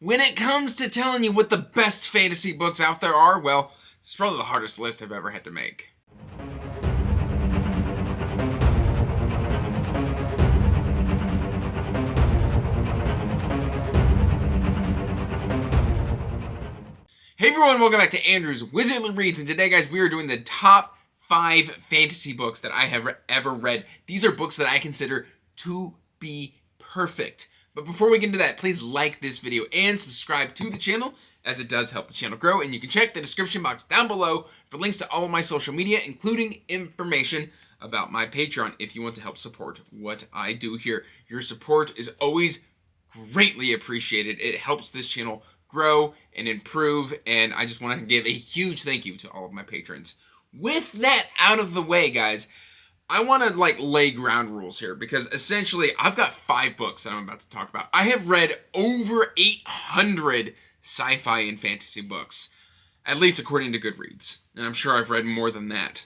when it comes to telling you what the best fantasy books out there are, well, it's probably the hardest list I've ever had to make. Hey everyone, welcome back to Andrew's Wizardly Reads, and today, guys, we are doing the top 5 fantasy books that I have ever read. These are books that I consider to be perfect. But before we get into that, please like this video and subscribe to the channel, as it does help the channel grow, and you can check the description box down below for links to all of my social media, including information about my Patreon if you want to help support what I do here. Your support is always greatly appreciated. It helps this channel grow and improve, and I just want to give a huge thank you to all of my patrons. With that out of the way, guys, I want to lay ground rules here, because essentially I've got 5 books that I'm about to talk about. I have read over 800 sci-fi and fantasy books, at least according to Goodreads, and I'm sure I've read more than that.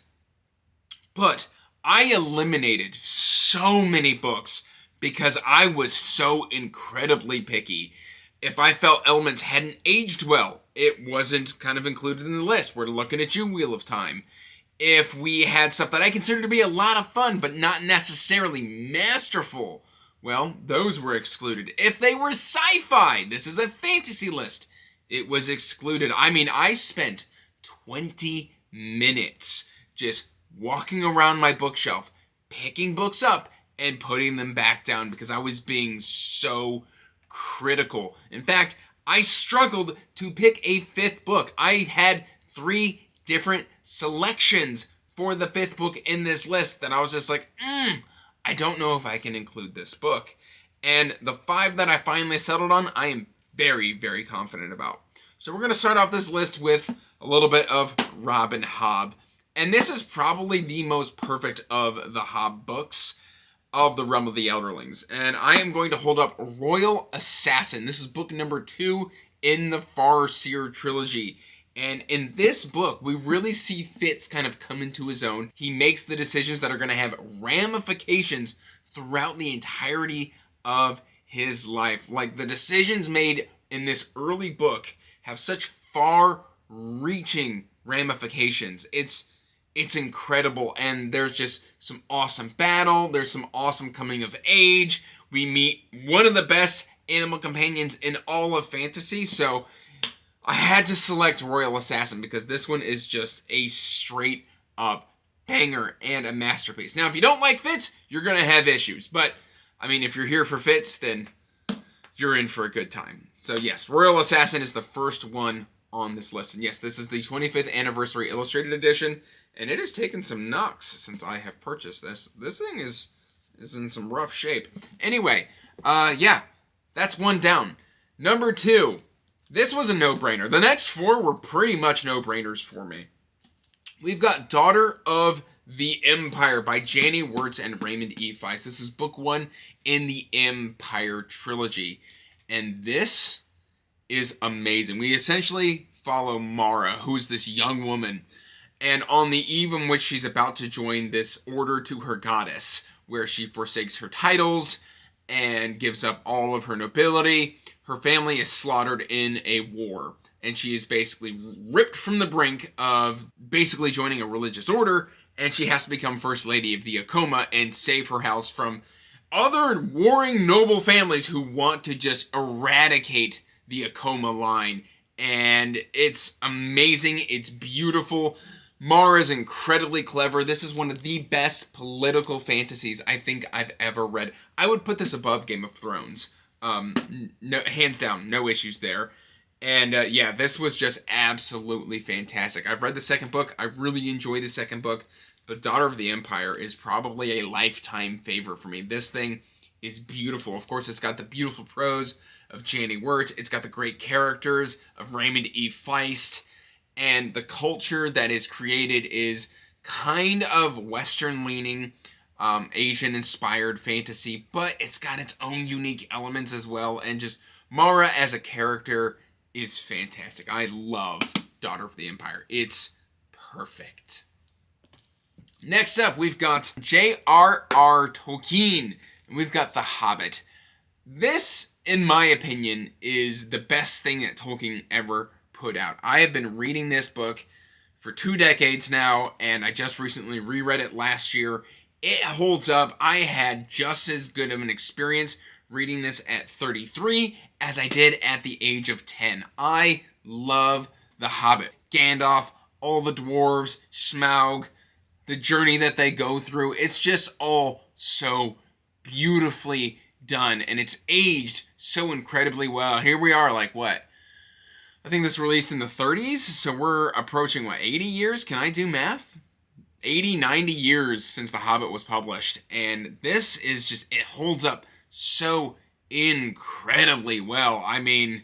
But I eliminated so many books because I was so incredibly picky. If I felt elements hadn't aged well, it wasn't kind of included in the list. We're looking at you, Wheel of Time. If we had stuff that I considered to be a lot of fun, but not necessarily masterful, well, those were excluded. If they were sci-fi, this is a fantasy list, it was excluded. I mean, I spent 20 minutes just walking around my bookshelf, picking books up, and putting them back down because I was being so critical. In fact, I struggled to pick a 5th book. I had 3 different selections for the 5th book in this list that I was just like, I don't know if I can include this book. And the 5 that I finally settled on, I am very, very confident about. So we're going to start off this list with a little bit of Robin Hobb. And this is probably the most perfect of the Hobb books of the Realm of the Elderlings. And I am going to hold up Royal Assassin. This is book number 2 in the Farseer trilogy. And in this book, we really see Fitz kind of come into his own. He makes the decisions that are going to have ramifications throughout the entirety of his life. Like, the decisions made in this early book have such far-reaching ramifications. It's incredible, and there's just some awesome battle. There's some awesome coming of age. We meet one of the best animal companions in all of fantasy, so I had to select Royal Assassin because this one is just a straight-up banger and a masterpiece. Now, if you don't like Fitz, you're going to have issues, but, I mean, if you're here for Fitz, then you're in for a good time. So, yes, Royal Assassin is the first one on this list, and yes, this is the 25th Anniversary Illustrated Edition, and it has taken some knocks since I have purchased this. This thing is in some rough shape. Anyway, yeah, that's one down. Number 2, this was a no-brainer. The next 4 were pretty much no-brainers for me. We've got Daughter of the Empire by Janny Wirtz and Raymond E. Feist. This is book 1 in the Empire trilogy, and this is amazing. We essentially follow Mara, who's this young woman, and on the eve in which she's about to join this order to her goddess, where she forsakes her titles and gives up all of her nobility, her family is slaughtered in a war, and she is basically ripped from the brink of basically joining a religious order, and she has to become First Lady of the Akoma and save her house from other warring noble families who want to just eradicate the Akoma line. And it's amazing. It's beautiful. Mara's incredibly clever. This is one of the best political fantasies I think I've ever read. I would put this above Game of Thrones. No, hands down, no issues there. And yeah, this was just absolutely fantastic. I've read the second book. I really enjoy the second book. But Daughter of the Empire is probably a lifetime favorite for me. This thing is beautiful. Of course, it's got the beautiful prose of Janny Wirtz. It's got the great characters of Raymond E. Feist. And the culture that is created is kind of Western-leaning, Asian-inspired fantasy, but it's got its own unique elements as well. And just Mara as a character is fantastic. I love Daughter of the Empire. It's perfect. Next up, we've got J.R.R. Tolkien, and we've got The Hobbit. This in my opinion, is the best thing that Tolkien ever put out. I have been reading this book for 2 decades now, and I just recently reread it last year. It holds up. I had just as good of an experience reading this at 33 as I did at the age of 10. I love The Hobbit. Gandalf, all the dwarves, Smaug, the journey that they go through. It's just all so beautifully done, and it's aged so incredibly well. Here we are, like, what? I think this released in the 30s, so we're approaching, 80 years? Can I do math? 80, 90 years since The Hobbit was published, and this is just, it holds up so incredibly well. I mean,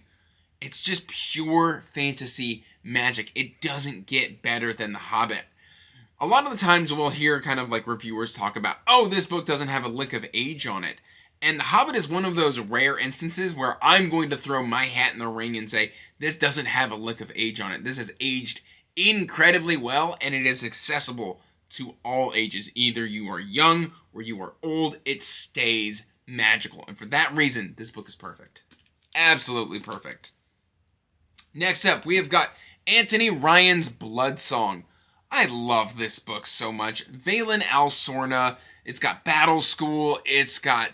it's just pure fantasy magic. It doesn't get better than The Hobbit. A lot of the times we'll hear kind of like reviewers talk about, oh, this book doesn't have a lick of age on it. And The Hobbit is one of those rare instances where I'm going to throw my hat in the ring and say, this doesn't have a lick of age on it. This has aged incredibly well, and it is accessible to all ages. Either you are young or you are old, it stays magical. And for that reason, this book is perfect. Absolutely perfect. Next up, we have got Anthony Ryan's Bloodsong. I love this book so much. Valen Alsorna. It's got Battle School. It's got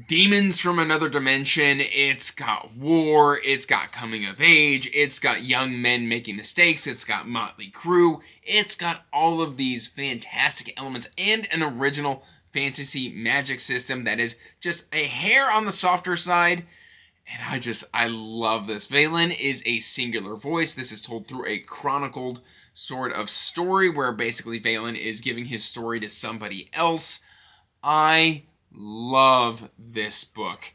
demons from another dimension. It's got war. It's got coming of age. It's got young men making mistakes. It's got Motley Crue. It's got all of these fantastic elements and an original fantasy magic system that is just a hair on the softer side. And I love this. Valen is a singular voice. This is told through a chronicled sort of story where basically Valen is giving his story to somebody else. I love this book.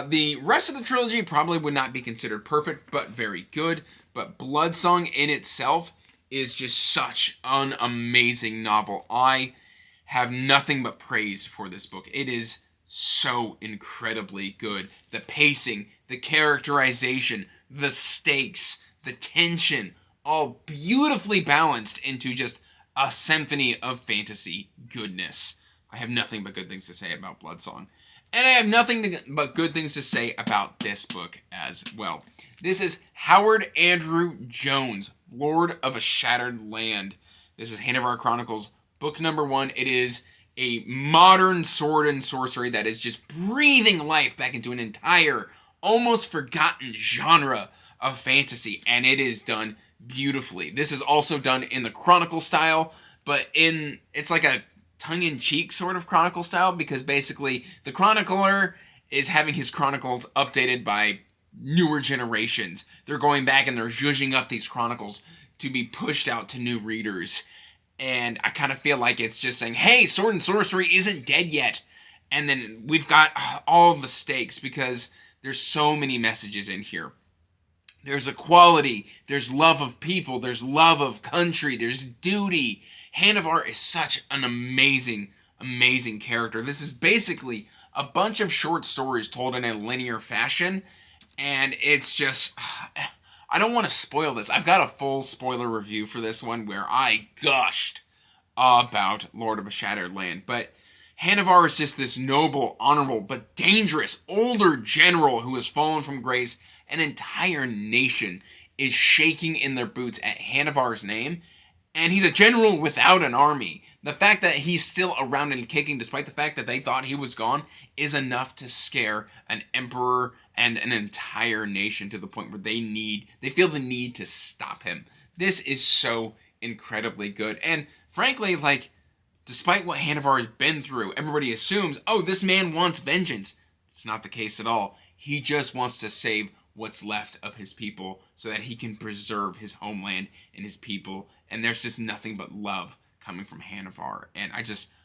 The rest of the trilogy probably would not be considered perfect, but very good. But Bloodsong in itself is just such an amazing novel. I have nothing but praise for this book. It is so incredibly good. The pacing, the characterization, the stakes, the tension, all beautifully balanced into just a symphony of fantasy goodness. I have nothing but good things to say about Bloodsong. And I have nothing but good things to say about this book as well. This is Howard Andrew Jones, Lord of a Shattered Land. This is Hannivar Chronicles, book number 1. It is a modern sword and sorcery that is just breathing life back into an entire, almost forgotten genre of fantasy, and it is done beautifully. This is also done in the chronicle style, but it's like a tongue-in-cheek sort of chronicle style, because basically the chronicler is having his chronicles updated by newer generations. They're going back and they're zhuzhing up these chronicles to be pushed out to new readers. And I kind of feel like it's just saying, hey, sword and sorcery isn't dead yet. And then we've got all the stakes, because there's so many messages in here. There's equality, there's love of people, there's love of country, there's duty. Hannivar is such an amazing, amazing character. This is basically a bunch of short stories told in a linear fashion, and it's just, I don't want to spoil this. I've got a full spoiler review for this one where I gushed about Lord of a Shattered Land, but Hannivar is just this noble, honorable, but dangerous older general who has fallen from grace. An entire nation is shaking in their boots at Hannivar's name, and he's a general without an army. The fact that he's still around and kicking, despite the fact that they thought he was gone, is enough to scare an emperor and an entire nation to the point where they feel the need to stop him. This is so incredibly good. And frankly, like, despite what Hannivar has been through, everybody assumes, oh, this man wants vengeance. It's not the case at all. He just wants to save what's left of his people so that he can preserve his homeland and his people. And there's just nothing but love coming from Hannivar. And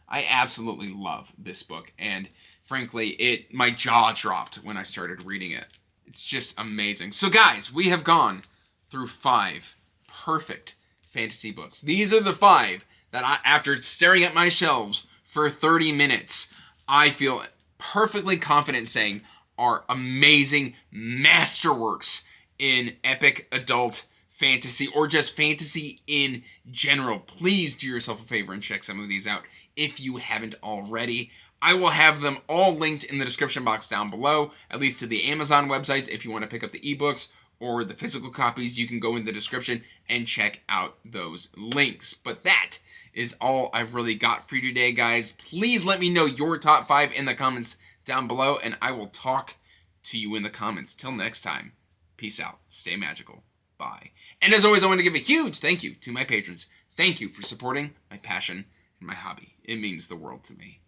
I absolutely love this book. And frankly, my jaw dropped when I started reading it. It's just amazing. So guys, we have gone through 5 perfect fantasy books. These are the 5 that after staring at my shelves for 30 minutes, I feel perfectly confident saying are amazing masterworks in epic adult fantasy, or just fantasy in general. Please do yourself a favor and check some of these out if you haven't already. I will have them all linked in the description box down below, at least to the Amazon websites. If you want to pick up the ebooks or the physical copies, you can go in the description and check out those links. But that is all I've really got for you today, guys. Please let me know your top 5 in the comments down below, and I will talk to you in the comments. Till next time, peace out. Stay magical. Bye. And as always, I want to give a huge thank you to my patrons. Thank you for supporting my passion and my hobby. It means the world to me.